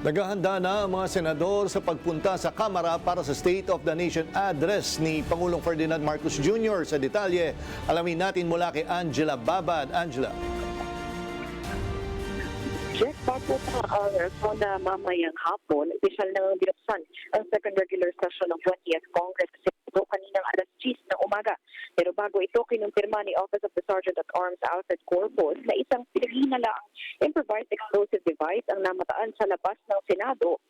Naghahanda na ang mga senador sa pagpunta sa Kamara para sa State of the Nation address ni Pangulong Ferdinand Marcos Jr. Sa detalye, alamin natin mula kay Angela Babad. Angela. Jeff, bago pa ang Sonda mamayang hapon, opisyal nang binuksan ang second regular session ng 20th Congress kaninang alas 10 ng umaga. Pero bago ito, kinumpirma ni Office of the Sergeant at Arms Outside Corpus na isang pinaghinalaang improvised explosive device ang namataan sa labas ng Senado.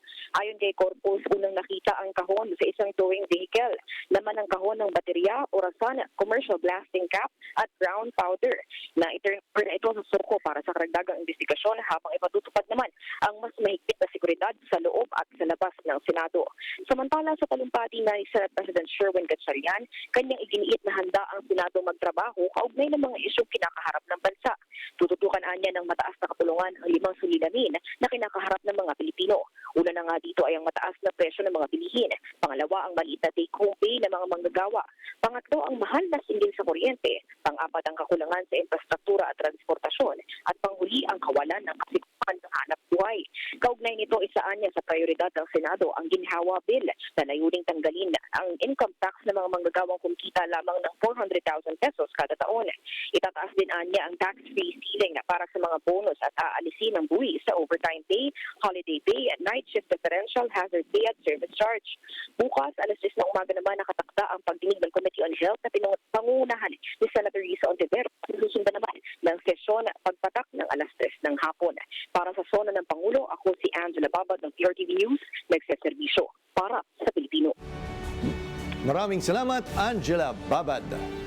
Ayon kay Corpus, unang nakita ang kahon sa isang towing vehicle. Laman ang kahon ng baterya, orasan, commercial blasting cap at brown powder na iturn ito sa suko para sa karagdagang investigasyon habang ipatutupad naman ang mas mahigpit na seguridad sa loob at sa labas ng Senado. Samantala sa talumpati na ni Senate President Sherwin Gatchalian, kanyang iginiit na handa ang Senado magtrabaho kaugnay ng mga isyong kinakaharap ng bansa. Tututukan niya ng mataas na kapulungan ang 5 suliranin na kinakaharap ng mga Pilipino. Una na nga dito ay ang mataas na presyo ng mga bilihin. Pangalawa, ang maliit na take-home pay ng mga manggagawa. Pangatlo, ang mahal na singgil sa kuryente. Pang-apat, ang kakulangan sa infrastruktura at transportasyon. At panghuli, ang kawalan ng kasiguran ng hanap buhay. Kaugnay nito, isaan niya sa prioridad ng Senado ang ginhawa bill na layuning tanggalin ang income tax ng mga manggagawang kumikita lamang ng 400,000 pesos kada taon. Itataas din niya ang tax-free ceiling para sa mga bonus at aalisin ng buwis sa overtime pay, holiday pay, at night shift differential, hazard pay at service charge. Bukas, alas 10 ng umaga naman nakatakda ang pagdinig ng Committee on Health na pangunahan ni Senator Risa Ontiveros. Susundan naman ng sesyon pagpatak ng alas 3 ng hapon. Para sa Sona ng Pangulo, ako si Angela Babad ng PRTV News, nagseserbisyo para sa Pilipino. Maraming salamat, Angela Babad.